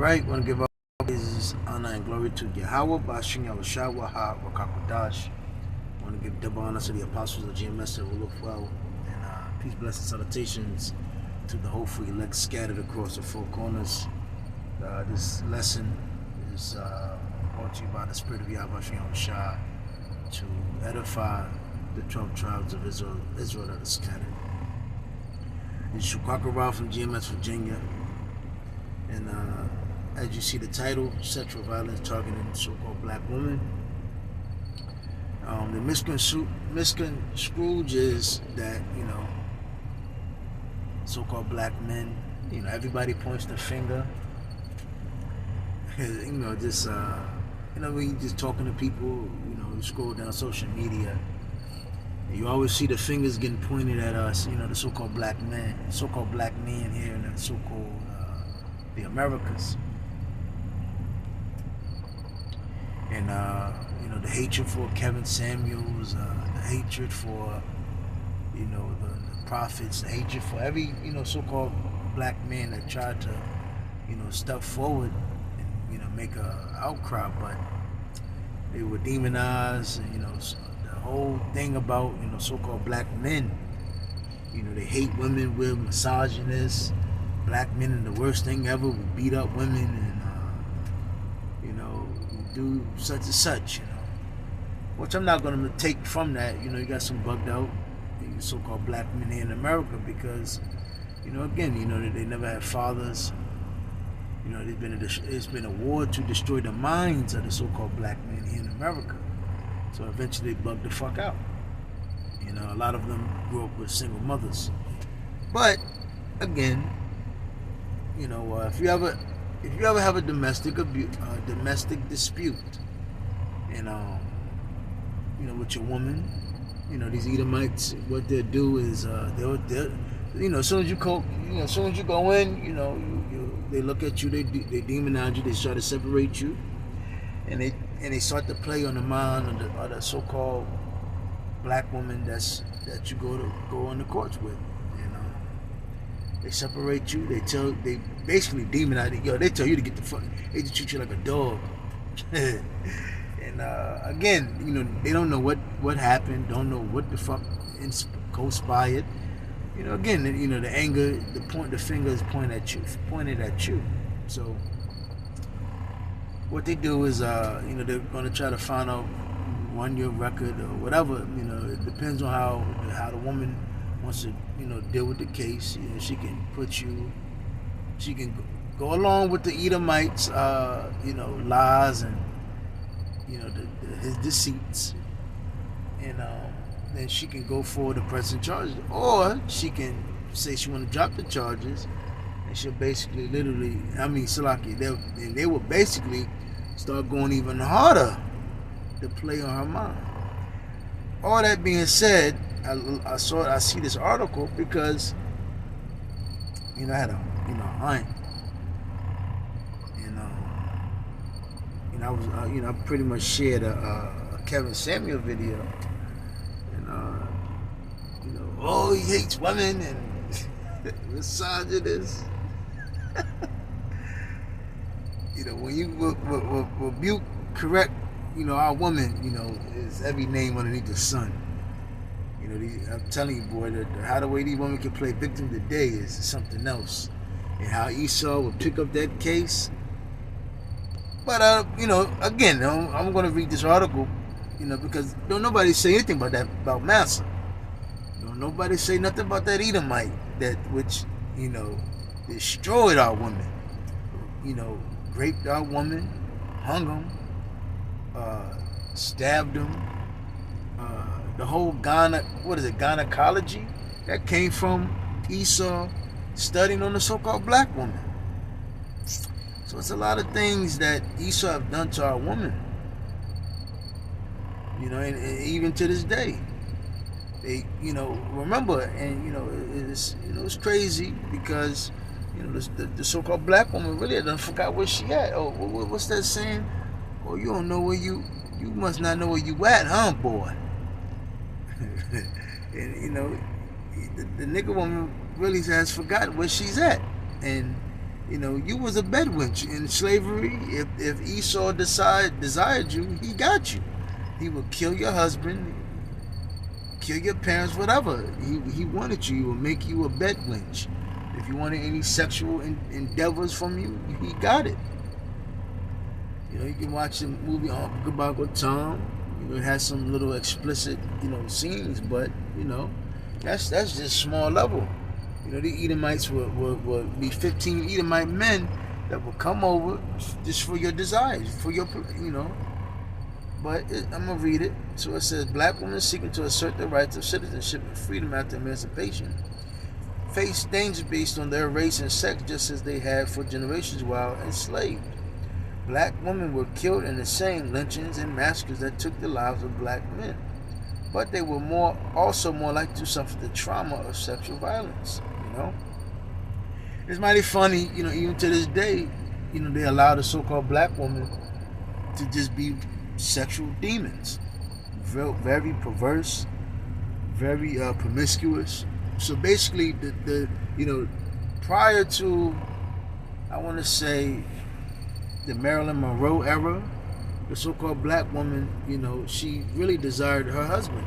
Right, want to give all praises, honor, and glory to Yahweh, Bashing Yahushua, Waha, Wakakodash. Want to give double honor to the apostles of GMS that will look well. And peace, blessings, salutations to the hopefully elect scattered across the four corners. This lesson is brought to you by the Spirit of Yahweh, Bashing Yahushua, to edify the 12 tribes of Israel that are scattered. It's Shukakara from GMS, Virginia. And as you see the title, sexual violence targeting so-called black women. The misconstrued is that, so-called black men, everybody points the finger. When you just talking to people, you scroll down social media, you always see the fingers getting pointed at us, the so-called black men here in the so-called the Americas. And the hatred for Kevin Samuels, the hatred for the prophets, the hatred for every so-called black man that tried to step forward and make a outcry, but they were demonized. The whole thing about so-called black men, they hate women, we're misogynists. Black men are the worst thing ever. We beat up women and do such and such, which I'm not going to take from that. You got some bugged out so-called black men here in America because, again, they never had fathers. It's been a war to destroy the minds of the so-called black men here in America. So eventually they bugged the fuck out. A lot of them grew up with single mothers. But again, if you ever have a domestic dispute, with your woman, these Edomites, what they'll do is they'll as soon as you go in, they look at you, they demonize you, they try to separate you, and they start to play on the mind of the so-called black woman that you go on the courts with. They separate you. They basically demonize you. They tell you to get the fuck. They just treat you like a dog. And again, they don't know what happened. Don't know what the fuck conspired. Again, the anger, the finger is pointed at you. So what they do is, they're gonna try to find out your record or whatever. It depends on how the woman wants to deal with the case. She can go along with the Edomites lies and his deceits, and then she can go forward to pressing charges, or she can say she want to drop the charges, and she'll basically Salaki, they will basically start going even harder to play on her mind. All that being said, I see this article because I had a aunt, and I was I pretty much shared a Kevin Samuel video, and he hates women and misogynist. When you rebuke, correct, our women, is every name underneath the sun. I'm telling you, boy, how the way these women can play victim today is something else. And how Esau would pick up that case. But, again, I'm going to read this article, because don't nobody say anything about Massa. Don't nobody say nothing about that Edomite, which destroyed our women. Raped our women, hung them, stabbed them. The whole gynecology that came from Esau studying on the so-called black woman. So it's a lot of things that Esau have done to our women. And even to this day, they, remember, and it's crazy because the so-called black woman really done forgot where she at. Oh, what's that saying? Oh, you don't know where you must not know where you at, huh, boy? And the nigga woman really has forgotten where she's at, and You was a bedwench in slavery. If Esau desired you, he got you. He would kill your husband, kill your parents, whatever. He wanted you. He would make you a bedwench. If you wanted any sexual endeavors from you, he got it. You can watch the movie Goodbye Good Tom. It has some little explicit, scenes, but that's just small level. The Edomites would be 15 Edomite men that would come over just for your desires, for your, But I'm going to read it. So it says, black women seeking to assert their rights of citizenship and freedom after emancipation face danger based on their race and sex just as they had for generations while enslaved. Black women were killed in the same lynchings and massacres that took the lives of black men. But they were also more likely to suffer the trauma of sexual violence. It's mighty funny, even to this day, they allow the so-called black woman to just be sexual demons. Very perverse, very promiscuous. So basically, the prior to, I want to say, the Marilyn Monroe era, the so-called black woman, she really desired her husband.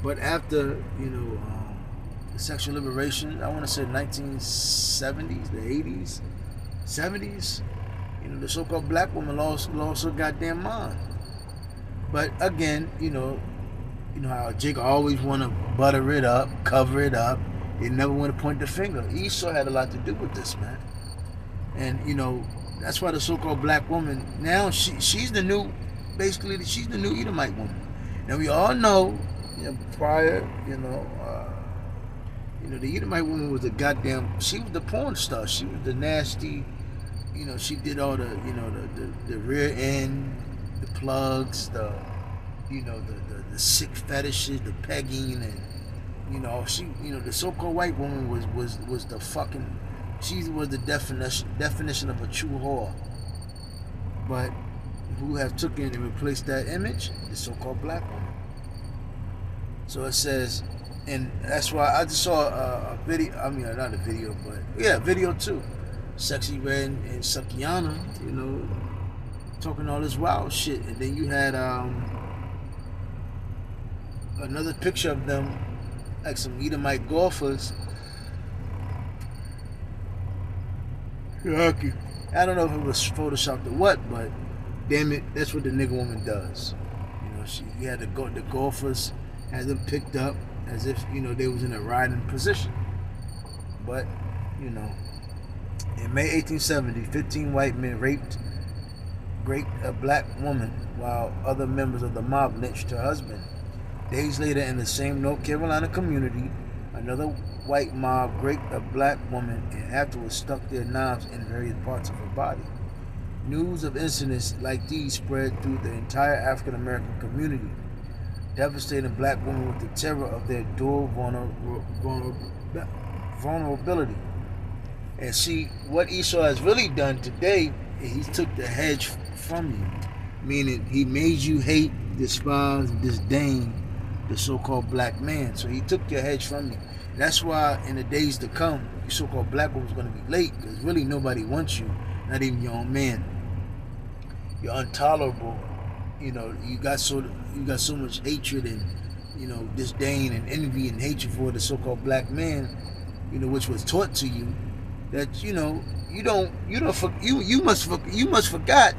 But after, the sexual liberation, I want to say 1970s, the 80s, 70s, the so-called black woman lost her goddamn mind. But again, how Jake always want to butter it up, cover it up. They never want to point the finger. Esau had a lot to do with this, man. And, that's why the so-called black woman, now she's the new Edomite woman. Now we all know, prior, the Edomite woman was she was the porn star. She was the nasty, she did all the, the rear end, the plugs, the sick fetishes, the pegging, and, she, the so-called white woman was the fucking, she was the definition of a true whore. But who have taken and replaced that image? The so-called black woman. So it says, and that's why I just saw a video. I mean, not a video, but yeah, video too. Sexy Red and Sakiana, talking all this wild shit, and then you had another picture of them, like some Edomite golfers. I don't know if it was photoshopped or what, but damn it, that's what the nigga woman does. You had the golfers, had them picked up as if they was in a riding position. But in May 1870, 15 white men raped a black woman while other members of the mob lynched her husband. Days later, in the same North Carolina community, another white mob raped a black woman and afterwards stuck their knives in various parts of her body. News of incidents like these spread through the entire African American community, devastating black women with the terror of their dual vulnerability. And see, what Esau has really done today, he took the hedge from you, meaning he made you hate, despise, disdain the so-called black man. So he took your hedge from you. That's why in the days to come, your so-called black woman's going to be late, because really nobody wants you, not even your own man. You're intolerable. You got so much hatred and disdain and envy and hatred for the so-called black man, which was taught to you, that you must forgot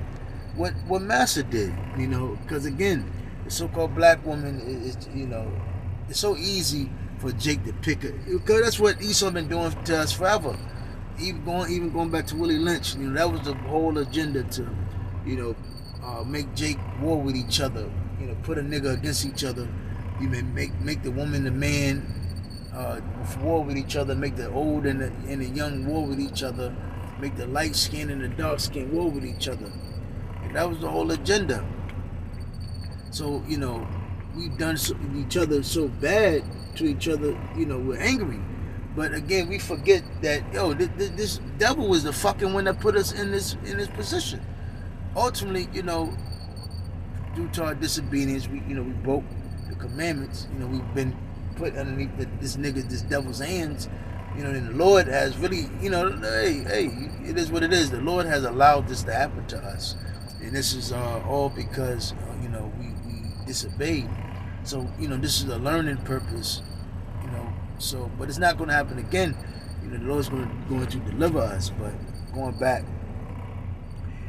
what Massa did, because again, the so-called black woman is it's so easy for Jake to pick her, because that's what Esau been doing to us forever. Even going back to Willie Lynch, that was the whole agenda to, make Jake war with each other, put a nigga against each other, make the woman the man war with each other, make the old and the young war with each other, make the light skin and the dark skin war with each other. And that was the whole agenda. So, we've done each other so bad to each other, we're angry. But again, we forget that, this devil was the fucking one that put us in this position. Ultimately, due to our disobedience, we broke the commandments. We've been put underneath this devil's hands. And the Lord has really, hey, it is what it is. The Lord has allowed this to happen to us, and this is all because we disobeyed. So this is a learning purpose. So but it's not going to happen again. The Lord's going to deliver us. But going back,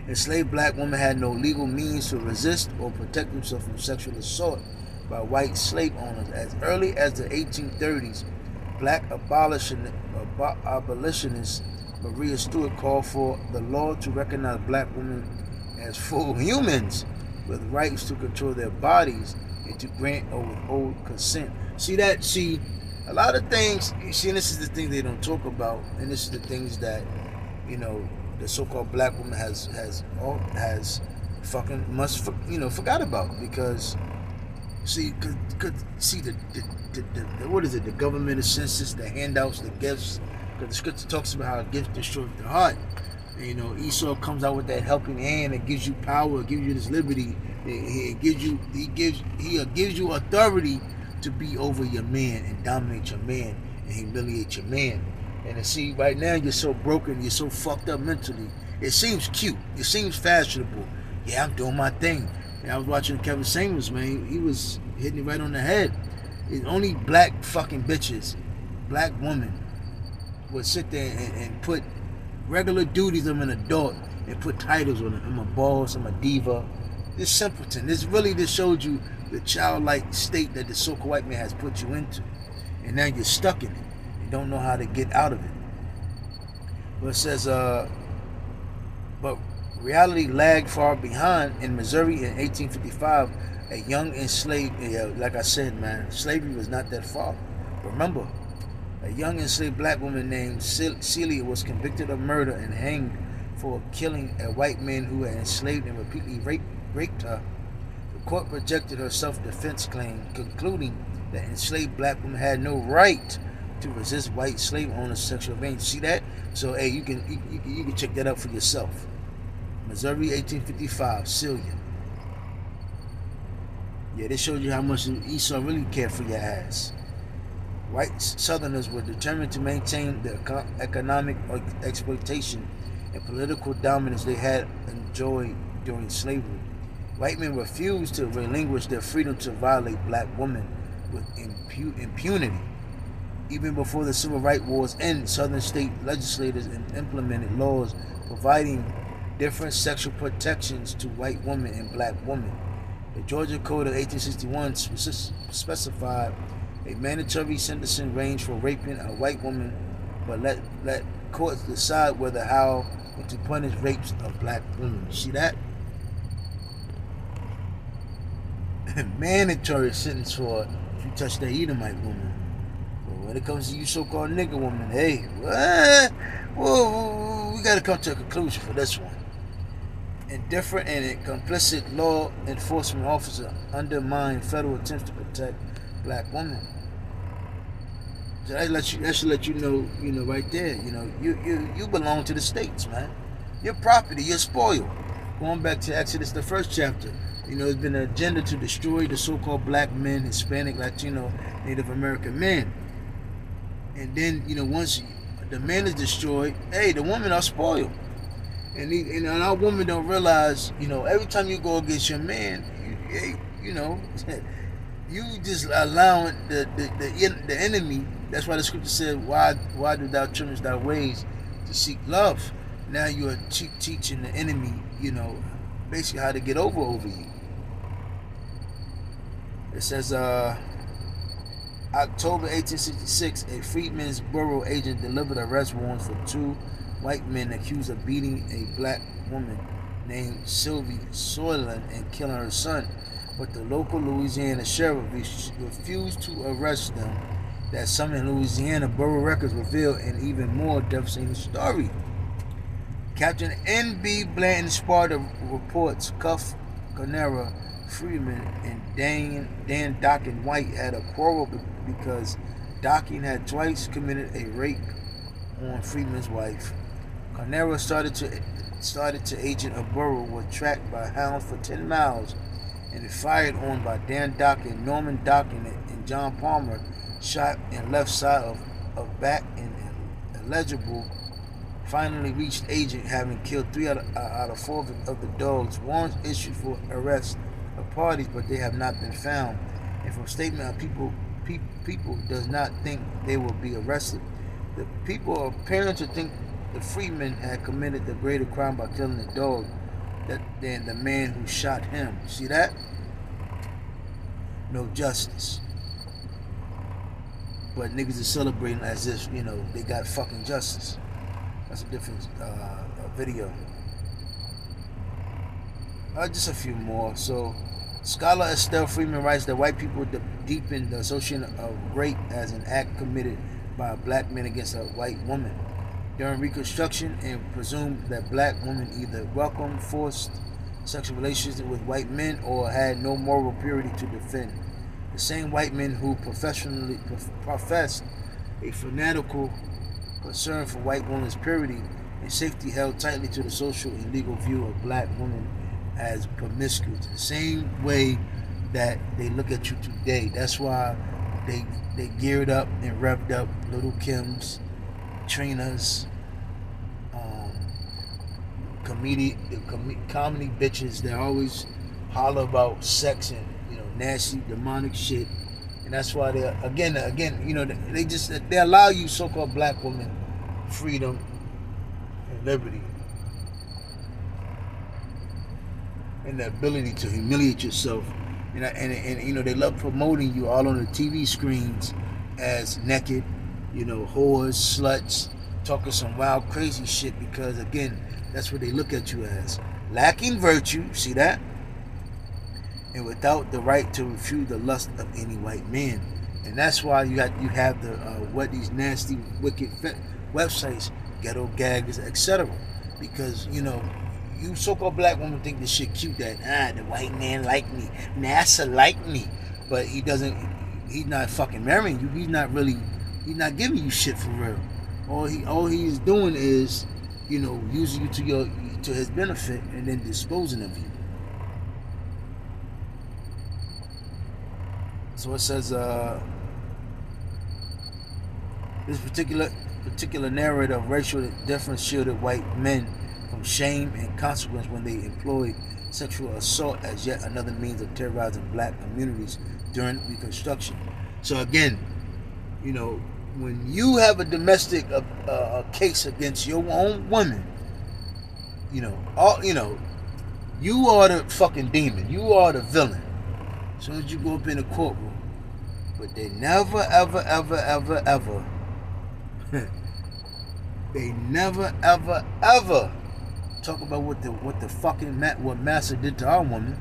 enslaved black women had no legal means to resist or protect themselves from sexual assault by white slave owners. As early as the 1830s, black abolitionist Maria Stewart called for the law to recognize black women as full humans with rights to control their bodies and to grant or withhold consent. See, a lot of things, and this is the thing they don't talk about, and this is the things that, the so-called black woman has forgot about, because see, the what is it? The government, the census, the handouts, the gifts. Because the scripture talks about how gifts destroy the heart. And, Esau comes out with that helping hand and gives you power, gives you this liberty. He gives you authority to be over your man and dominate your man and humiliate your man. And see, right now you're so broken, you're so fucked up mentally. It seems cute, it seems fashionable. Yeah, I'm doing my thing. And I was watching Kevin Samuels, man. He was hitting it right on the head. It's only black fucking bitches, black women, would sit there and put regular duties. I'm an adult and put titles on it. I'm a boss, I'm a diva. This simpleton. This really just showed you the childlike state that the so-called white man has put you into. And now you're stuck in it. You don't know how to get out of it. But it says, but reality lagged far behind. In Missouri in 1855, a young enslaved, like I said, man, slavery was not that far. Remember, a young enslaved black woman named Celia was convicted of murder and hanged for killing a white man who had enslaved and repeatedly raped her. The court rejected her self-defense claim, concluding that enslaved black women had no right to resist white slave owners' sexual advantage. See that? So, hey, you can check that out for yourself. Missouri, 1855, Celia. Yeah, this shows you how much Esau really cared for your ass. White Southerners were determined to maintain the economic exploitation and political dominance they had enjoyed during slavery. White men refused to relinquish their freedom to violate black women with impunity. Even before the Civil Rights Wars ended, Southern state legislators implemented laws providing different sexual protections to white women and black women. The Georgia Code of 1861 specified a mandatory sentencing range for raping a white woman, but let courts decide how to punish rapes of black women. You see that? Mandatory sentence for if you touch that Edomite woman. But when it comes to you so-called nigger woman, hey, we got to come to a conclusion for this one. Indifferent and complicit law enforcement officer undermine federal attempts to protect black women. So that should let you know, right there, you belong to the states, man. You're property, you're spoiled. Going back to Exodus, the first chapter, there's been an agenda to destroy the so-called black men, Hispanic, Latino, Native American men. And then, once the man is destroyed, hey, the women are spoiled. And our women don't realize, every time you go against your man, you just allowing the enemy. That's why the scripture said, why do thou trimmest thy ways to seek love? Now you are teaching the enemy, basically how to get over you. It says, October 1866, a Freedmen's Bureau agent delivered arrest warrants for 2 white men accused of beating a black woman named Sylvie Soyland and killing her son. But the local Louisiana sheriff refused to arrest them. That some in Louisiana Bureau records reveal an even more devastating story. Captain N.B. Blanton Sparta reports Cuff Conera Freeman and Dan Dockin White had a quarrel because Dockin had twice committed a rape on Freeman's wife. Conera started to agent a burrow, was tracked by hounds for 10 miles, and fired on by Dan Dockin, Norman Dockin, and John Palmer, shot in left side of back and legible finally reached agent, having killed 3 out of 4 of the dogs. Warrants issued for arrest of parties, but they have not been found. And from statement of people does not think they will be arrested. The people are appearing to think the freedman had committed the greater crime by killing the dog than the man who shot him. See that? No justice. But niggas is celebrating as if, they got fucking justice. That's a different video. Just a few more. So, scholar Estelle Freeman writes that white people deepen the association of rape as an act committed by a black man against a white woman during Reconstruction, and presumed that black women either welcomed forced sexual relations with white men or had no moral purity to defend. The same white men who professed a fanatical concern for white women's purity and safety held tightly to the social and legal view of black women as promiscuous. The same way that they look at you today. That's why they geared up and revved up Little Kims, Trinas, comedy bitches that always holler about sex and nasty demonic shit. And that's why they again they allow you so-called black women freedom and liberty and the ability to humiliate yourself, and they love promoting you all on the TV screens as naked, whores, sluts, talking some wild crazy shit, because again, that's what they look at you as, lacking virtue. See that? And without the right to refuse the lust of any white man. And that's why you have the these nasty, wicked websites, ghetto gaggers, etc. Because you so-called black women think this shit cute, that the white man like me, Massa like me, but he's not fucking marrying you. He's not giving you shit for real. All he is doing is using you to his benefit and then disposing of you. So it says this particular narrative of racial difference shielded white men from shame and consequence when they employed sexual assault as yet another means of terrorizing black communities during Reconstruction. So again, when you have a domestic case against your own woman, you are the fucking demon. You are the villain. As soon as you go up in the courtroom. But they never, ever, ever, ever, ever they never, ever, ever talk about what Massa did to our woman.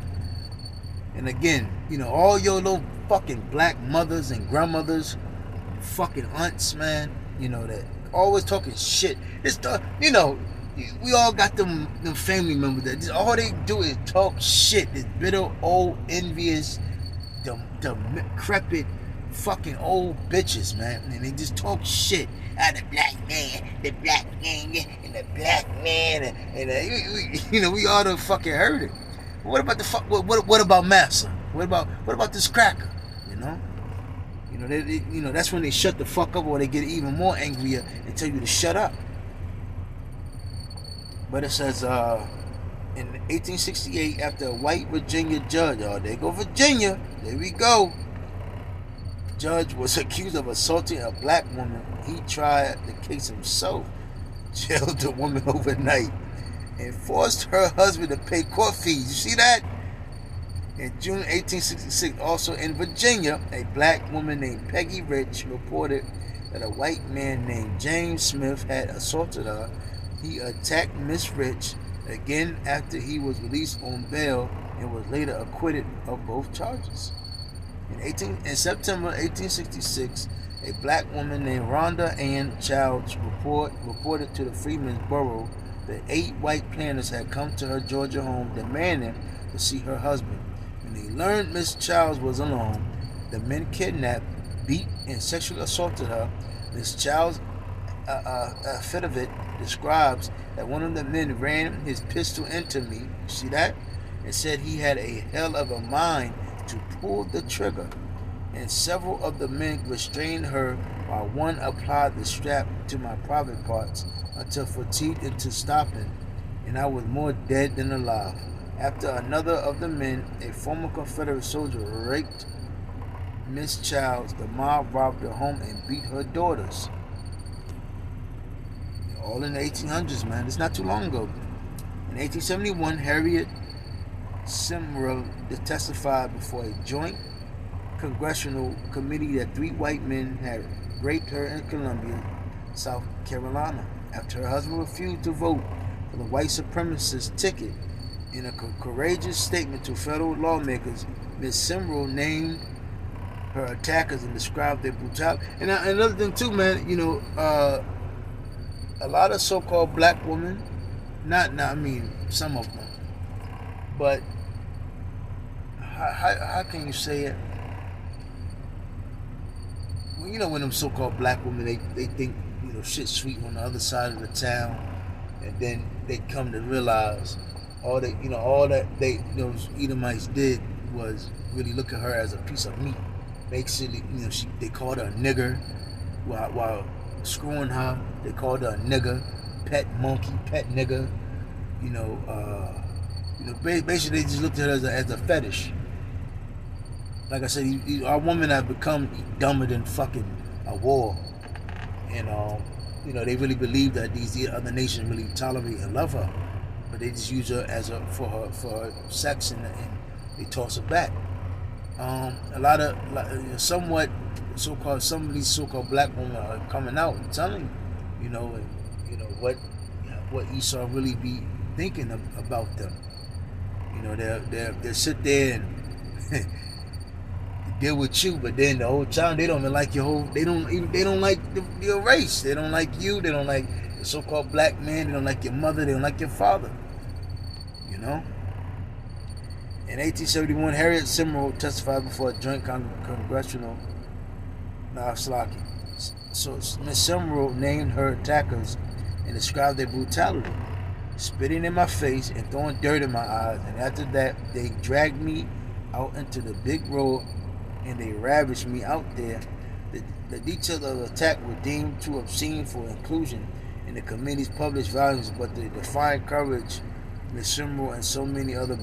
And again, all your little fucking black mothers and grandmothers, fucking aunts, man, that always talking shit. It's we all got them family members that all they do is talk shit. This bitter, old, envious, decrepit, fucking old bitches, man. And they just talk shit. The black man, and the black man, and we all done fucking heard it. What about what about Massa? What about this cracker? That's when they shut the fuck up, or they get even more angrier and tell you to shut up. But it says in 1868, after a white Virginia judge, there go Virginia, there we go, judge was accused of assaulting a black woman. He tried the case himself, jailed the woman overnight, and forced her husband to pay court fees. You see that? In June 1866, also in Virginia, a black woman named Peggy Rich reported that a white man named James Smith had assaulted her. He attacked Miss Rich again after he was released on bail and was later acquitted of both charges. In September 1866, a black woman named Rhonda Ann Childs reported to the Freedmen's Bureau that 8 white planters had come to her Georgia home demanding to see her husband. When they learned Miss Childs was alone, the men kidnapped, beat, and sexually assaulted her. Miss Childs' affidavit describes that one of the men ran his pistol into me, see that, and said he had a hell of a mind to pull the trigger, and several of the men restrained her while one applied the strap to my private parts until fatigued into stopping, and I was more dead than alive. After another of the men, a former Confederate soldier, raped Miss Childs, the mob robbed her home and beat her daughters. All in the 1800s, man. It's not too long ago. In 1871, Harriet Simrel testified before a joint congressional committee that 3 white men had raped her in Columbia, South Carolina. After her husband refused to vote for the white supremacist ticket, in a courageous statement to federal lawmakers, Ms. Simrel named her attackers and described their brutality. And another thing too, man, a lot of so-called black women, I mean, some of them, but how can you say it? Well, when them so-called black women, they think, shit's sweet on the other side of the town, and then they come to realize all that those Edomites did was really look at her as a piece of meat. Basically, they called her a nigger while screwing her. They called her a nigger, pet monkey, pet nigger. Basically they just looked at her as a fetish. Like I said, our women have become dumber than fucking a war, and they really believe that these other nations really tolerate and love her, but they just use her for her sex, and they toss her back. Some of these so-called black women are coming out and telling what Esau really be thinking about them. They sit there and deal with you, but then the whole time they don't even like they don't like your race. They don't like you. They don't like the so-called black man. They don't like your mother. They don't like your father. In 1871, Harriet Simrel testified before a joint congressional. So Miss Simrel named her attackers and described their brutality, spitting in my face and throwing dirt in my eyes. And after that, they dragged me out into the big road and they ravaged me out there. The details of the attack were deemed too obscene for inclusion in the committee's published volumes, but the defiant courage Miss Simrel and so many other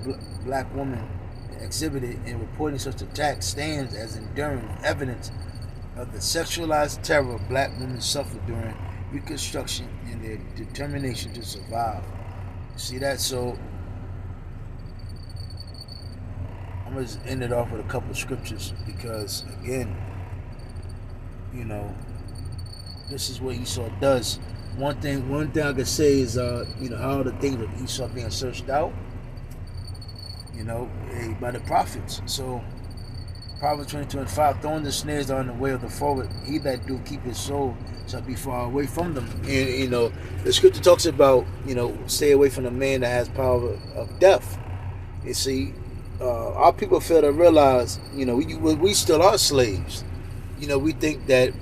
black women exhibited in reporting such attacks stands as enduring evidence of the sexualized terror black women suffered during Reconstruction and their determination to survive. See that? So I'm going to end it off with a couple of scriptures because, again, this is what Esau does. One thing I could say is, how the things of Esau being searched out, by the prophets. So, Proverbs 20:25, throwing the snares are in the way of the forward. He that do keep his soul shall be far away from them. And, the scripture talks about, stay away from the man that has power of death. You see, our people fail to realize, we still are slaves. We think that,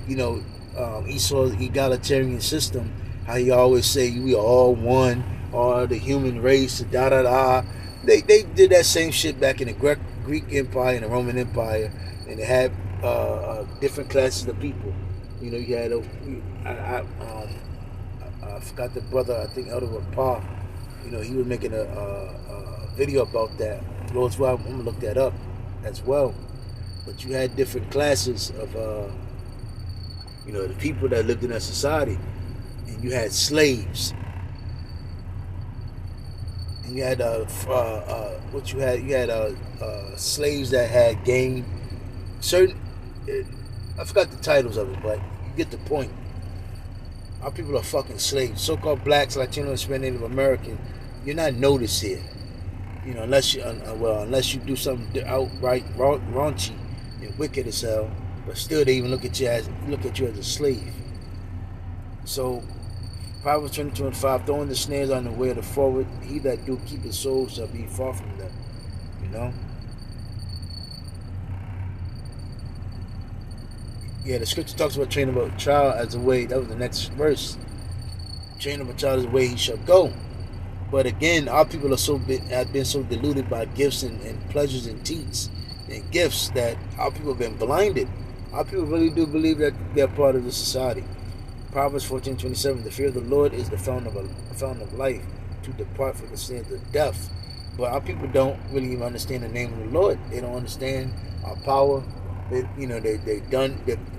Esau's egalitarian system, how he always say we are all one, or the human race, da-da-da. They did that same shit back in the Greek Empire and the Roman Empire, and they had different classes of people. You had I forgot the brother, I think Elder Rapar, he was making a video about that. Lord's well, I'm gonna look that up as well. But you had different classes of the people that lived in that society, and you had slaves. And you had slaves that had gained certain. I forgot the titles of it, but you get the point. Our people are fucking slaves. So-called blacks, Latinos, Hispanic, Native American. You're not noticed here, unless you do something outright raunchy and wicked as hell. But still, they even look at you as a slave. So, Proverbs 20:25, throwing the snares on the way of the forward. He that do keep his soul shall be far from them. Yeah, the scripture talks about training up a child as a way. That was the next verse. Train up a child as a way he shall go. But again, our people have been so deluded by gifts and pleasures and teats and gifts that our people have been blinded. Our people really do believe that they're part of the society. Proverbs 14:27, the fear of the Lord is the fountain of life, to depart from the sins of death. But our people don't really even understand the name of the Lord. They don't understand our power. They're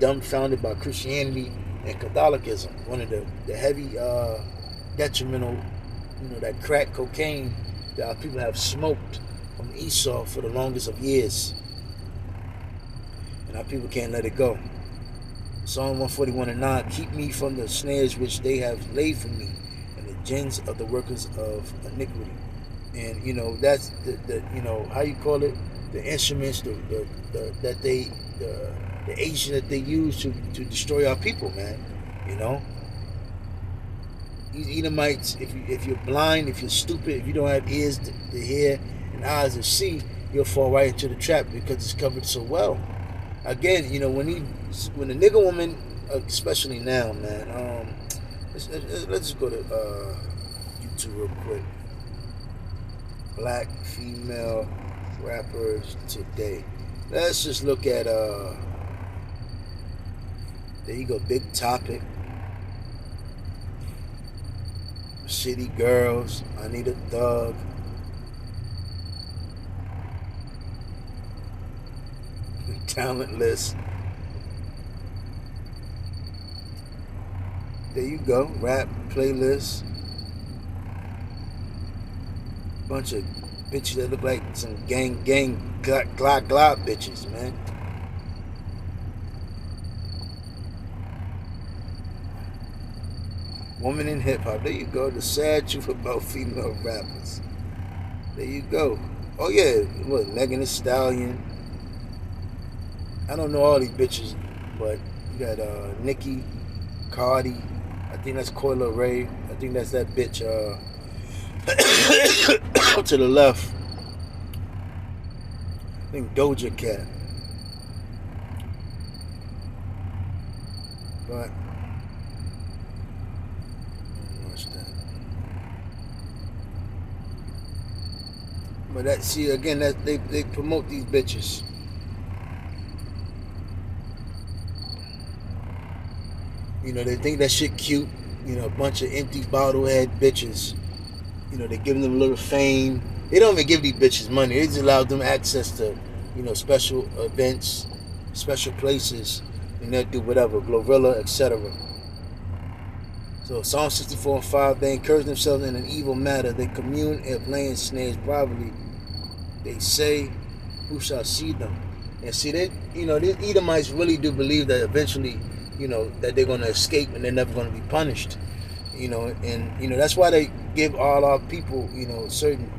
dumbfounded by Christianity and Catholicism. One of the heavy detrimental, that crack cocaine that our people have smoked from Esau for the longest of years. And our people can't let it go. Psalm 141:9, keep me from the snares which they have laid for me, and the gins of the workers of iniquity. And that's the how you call it, the instruments, the agent that they use to destroy our people, man. These Edomites, if you're blind, if you're stupid, if you don't have ears to hear and eyes to see, you'll fall right into the trap because it's covered so well. Again, when the nigga woman, especially now, man. Let's go to YouTube real quick. Black female rappers today. Let's just look at there you go, Big Topic, City Girls, I Need a Thug, Talentless. There you go, rap playlist. Bunch of bitches that look like some gang glock bitches, man. Woman in hip hop. There you go. The sad truth about female rappers. There you go. Oh yeah, what, Megan Thee Stallion. I don't know all these bitches, but you got Nicki, Cardi. I think that's Coyle Ray. I think that's that bitch to the left. I think Doja Cat. But watch that. But that, see, again, that they promote these bitches. They think that shit cute. A bunch of empty bottle head bitches. They give them a little fame. They don't even give these bitches money. They just allow them access to, special events, special places, and they'll do whatever, Glorilla, etc. So Psalm 64:5, they encourage themselves in an evil matter. They commune and laying snares privately. They say, who shall see them? And see, these Edomites really do believe that eventually, that they're going to escape and they're never going to be punished. And that's why they give all our people, certain,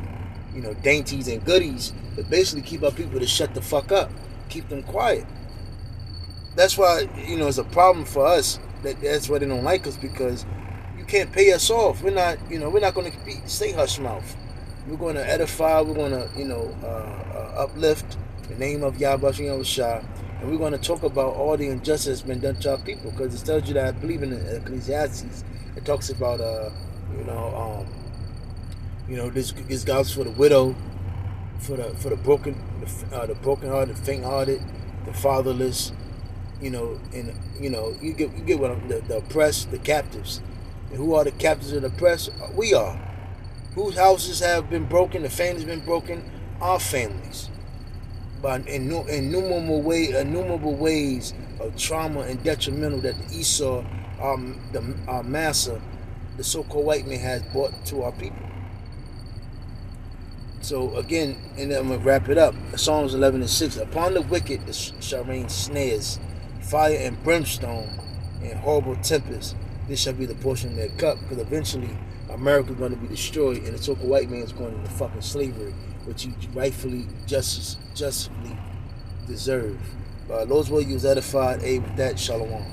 dainties and goodies, but basically keep our people to shut the fuck up, keep them quiet. That's why, it's a problem for us. That's why they don't like us, because you can't pay us off. We're not going to stay hush mouth. We're going to edify. We're going to, uplift the name of Yahweh Shah. And we're going to talk about all the injustice that's been done to our people, because it tells you that, I believe in Ecclesiastes, it talks about this goes for the widow, for the broken, the brokenhearted, the faint-hearted, the fatherless, and you get what the oppressed, the captives. And who are the captives and the oppressed? We are. Whose houses have been broken, the families been broken? Our families. By innumerable ways of trauma and detrimental that the Esau, our Massa, the so-called white man, has brought to our people. So again, and then I'm going to wrap it up. Psalms 11:6. Upon the wicked shall rain snares, fire and brimstone, and horrible tempests. This shall be the portion of their cup, because eventually America is going to be destroyed, and the so-called white man is going into fucking slavery, which he rightfully, justly deserve. Lord's will, you was edified. With that, shalom.